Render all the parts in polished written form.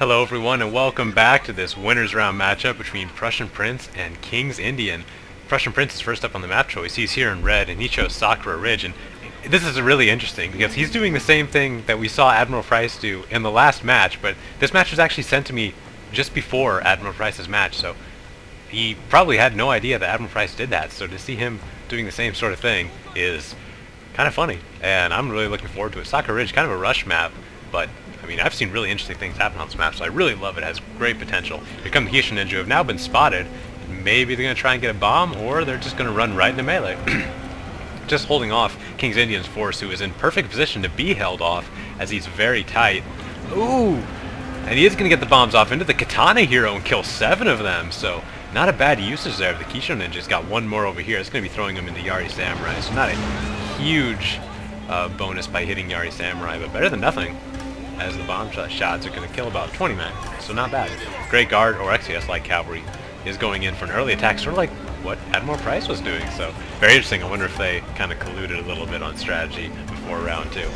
Hello everyone and welcome back to this winners round matchup between Prussian Prince and KingsIndian. Prussian Prince is first up on the map choice. He's here in red and he chose Sakura Ridge, and this is really interesting because he's doing the same thing that we saw Admiral Price do in the last match, but this match was actually sent to me just before Admiral Price's match, so he probably had no idea that Admiral Price did that, so to see him doing the same sort of thing is kind of funny, and I'm really looking forward to it. Sakura Ridge, kind of a rush map, but I mean, I've seen really interesting things happen on this map, so I really love it. It has great potential. Here come the Kishin Ninja, who have now been spotted. Maybe they're going to try and get a bomb, or they're just going to run right into melee. Just holding off KingsIndian's force, who is in perfect position to be held off, as he's very tight. Ooh! And he is going to get the bombs off into the Katana Hero and kill 7 of them, so not a bad usage there. The Kishin Ninja's got one more over here. It's going to be throwing him into Yari Samurai, so not a huge bonus by hitting Yari Samurai, but better than nothing, as the bomb shots are going to kill about 20 men, so not bad. Great Guard, or actually that's light cavalry, is going in for an early attack, sort of like what Admiral Price was doing, so very interesting. I wonder if they kind of colluded a little bit on strategy before round 2.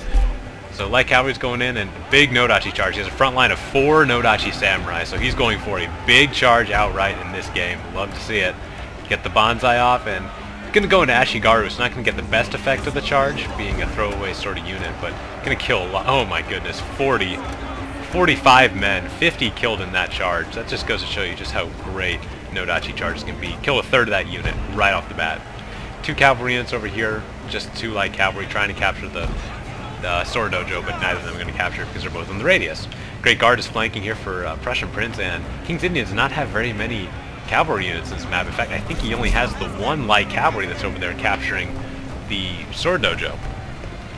So light cavalry's going in, and big Nodachi charge. He has a front line of 4 Nodachi Samurai, so he's going for a big charge outright in this game. Love to see it. Get the Banzai off, and going to go into Ashigaru. It's not going to get the best effect of the charge, being a throwaway sort of unit, but going to kill a lot. Oh my goodness, 45 men, 50 killed in that charge. That just goes to show you just how great Nodachi charges can be. Kill a third of that unit right off the bat. 2 cavalry units over here, just 2 light cavalry trying to capture the Sword Dojo, but neither of them are going to capture it because they're both in the radius. Great Guard is flanking here for Prussian Prince, and KingsIndian does not have very many cavalry units in this map. In fact, I think he only has the 1 light cavalry that's over there capturing the Sword Dojo.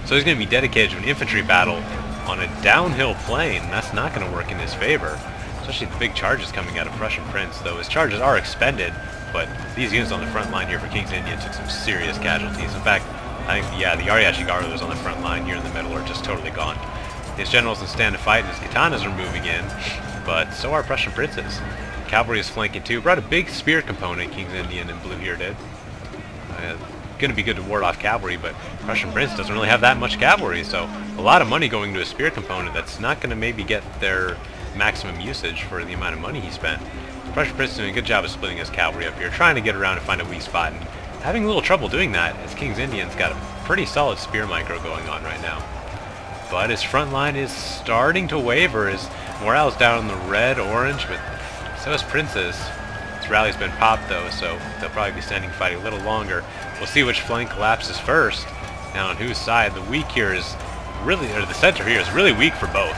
So he's going to be dedicated to an infantry battle on a downhill plane. That's not going to work in his favor, especially the big charges coming out of Prussian Prince, though his charges are expended, but these units on the front line here for KingsIndian took some serious casualties. In fact, I think, yeah, the Yari Ashigaru that was on the front line here in the middle are just totally gone. His generals in stand to fight and his katanas are moving in, but so are Prussian Princes. Cavalry is flanking too. Brought a big spear component, KingsIndian in blue here did. Going to be good to ward off cavalry, but Prussian Prince doesn't really have that much cavalry, so a lot of money going to a spear component that's not going to maybe get their maximum usage for the amount of money he spent. Prussian Prince is doing a good job of splitting his cavalry up here, trying to get around and find a weak spot, and having a little trouble doing that, as KingsIndian's got a pretty solid spear micro going on right now. But his front line is starting to waver. His morale's down in the red-orange, but so is Prince's. His rally's been popped though, so they'll probably be standing fighting a little longer. We'll see which flank collapses first. Now on whose side. The weak here is really, or the center here is really weak for both.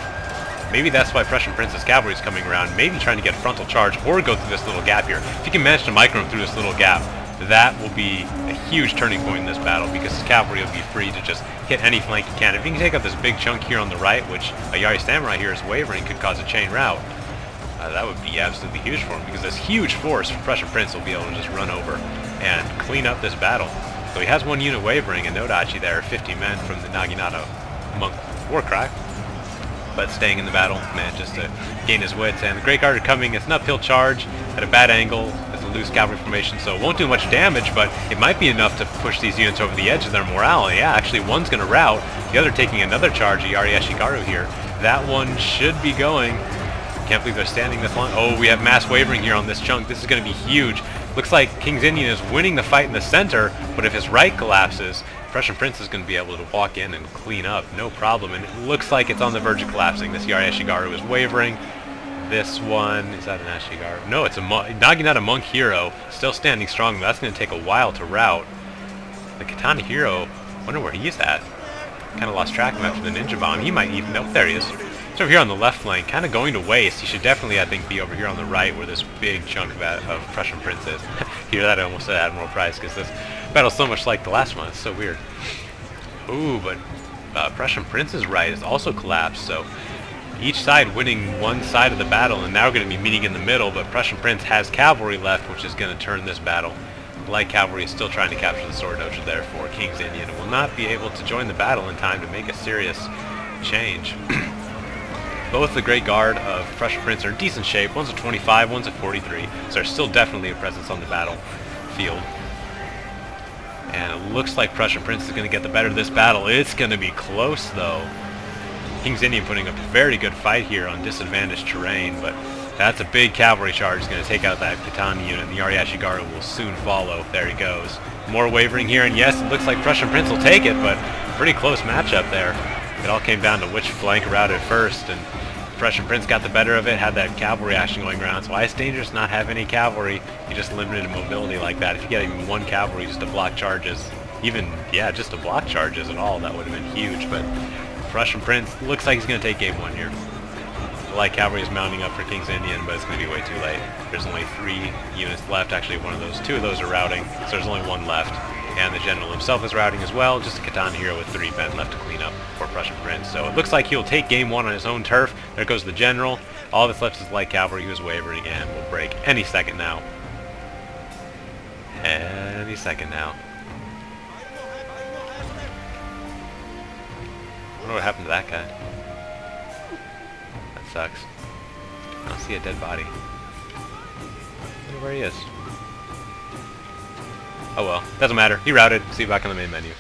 Maybe that's why Prussian Prince's cavalry is coming around, maybe trying to get a frontal charge or go through this little gap here. If he can manage to micro him through this little gap, that will be a huge turning point in this battle, because his cavalry will be free to just hit any flank he can. If he can take out this big chunk here on the right, which a Yari Samurai here is wavering, could cause a chain rout. That would be absolutely huge for him, because this huge force from Prussian Prince will be able to just run over and clean up this battle. So he has 1 unit wavering, and Nodachi there, 50 men from the Naginata Monk Warcry, but staying in the battle, manages to gain his wits. And the Great Guard are coming. It's an uphill charge at a bad angle. It's a loose cavalry formation, so it won't do much damage, but it might be enough to push these units over the edge of their morale. Yeah, actually one's going to rout, the other taking another charge, Yari Ashigaru here. That one should be going. Can't believe they're standing this long. Oh, we have mass wavering here on this chunk. This is going to be huge. Looks like KingsIndian is winning the fight in the center, but if his right collapses, Prussian Prince is going to be able to walk in and clean up, no problem. And it looks like it's on the verge of collapsing. This Yari Ashigaru is wavering. This one, is that an Ashigaru? No, it's a Naginata Monk Hero, still standing strong, but that's going to take a while to rout. The Katana Hero, wonder where he's at. Kind of lost track of him after the Ninja Bomb. He might even, oh, there he is. He's over here on the left flank, kind of going to waste. He should definitely, I think, be over here on the right, where this big chunk of Prussian Prince is. Here, that I almost said Admiral Price, because this battle's so much like the last one. It's so weird. Ooh, but Prussian Prince's right is also collapsed, so each side winning one side of the battle, and now we're going to be meeting in the middle, but Prussian Prince has cavalry left, which is going to turn this battle. Light cavalry is still trying to capture the Sword Dojo there for KingsIndian, and will not be able to join the battle in time to make a serious change. Both the Great Guard of Prussian Prince are in decent shape. One's a 25, one's a 43, so there's still definitely a presence on the battlefield. And it looks like Prussian Prince is going to get the better of this battle. It's going to be close, though. King's Indian putting up a very good fight here on disadvantaged terrain, but that's a big cavalry charge. It's going to take out that Katana unit, and the Ariashigaru will soon follow. There he goes. More wavering here, and yes, it looks like Prussian Prince will take it, but pretty close matchup there. It all came down to which flank routed first, and Prussian Prince got the better of it, had that cavalry action going around. So why it's dangerous not have any cavalry. You just limited in mobility like that. If you get even one cavalry just to block charges, even, yeah, just to block charges at all, that would have been huge. But Prussian Prince looks like he's going to take game one here. The light cavalry is mounting up for King's Indian, but it's going to be way too late. There's only 3 units left. Actually, two of those are routing, so there's only 1 left. And the general himself is routing as well. Just a Katana hero with 3 men left to clean up for Prussian Prince. So it looks like he'll take game 1 on his own turf. There goes the general. All that's left is light cavalry, who is wavering and will break any second now. Any second now. I wonder what happened to that guy. That sucks. I don't see a dead body. I wonder where he is. Oh well, doesn't matter. He routed. See you back on the main menu.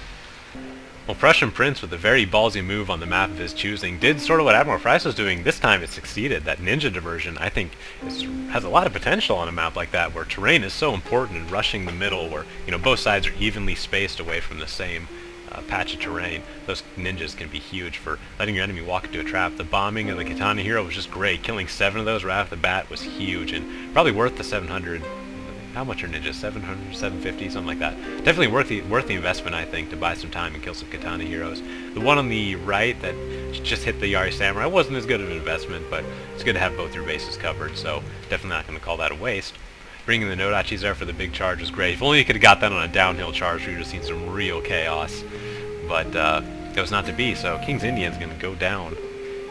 Well, Prussian Prince, with a very ballsy move on the map of his choosing, did sort of what Admiral Price was doing. This time it succeeded. That ninja diversion, I think, has a lot of potential on a map like that, where terrain is so important, and rushing the middle, where both sides are evenly spaced away from the same patch of terrain. Those ninjas can be huge for letting your enemy walk into a trap. The bombing of the Katana hero was just great. Killing 7 of those right off the bat was huge, and probably worth the 700. How much are ninjas? 700, 750, something like that. Definitely worth the investment, I think, to buy some time and kill some Katana heroes. The one on the right that just hit the Yari Samurai wasn't as good of an investment, but it's good to have both your bases covered, so definitely not going to call that a waste. Bringing the Nodachis there for the big charge was great. If only you could have got that on a downhill charge, we would have seen some real chaos. But that was not to be, so King's Indian's going to go down.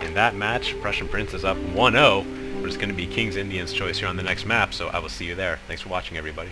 In that match, Prussian Prince is up 1-0. But it's going to be King's Indian's choice here on the next map, so I will see you there. Thanks for watching, everybody.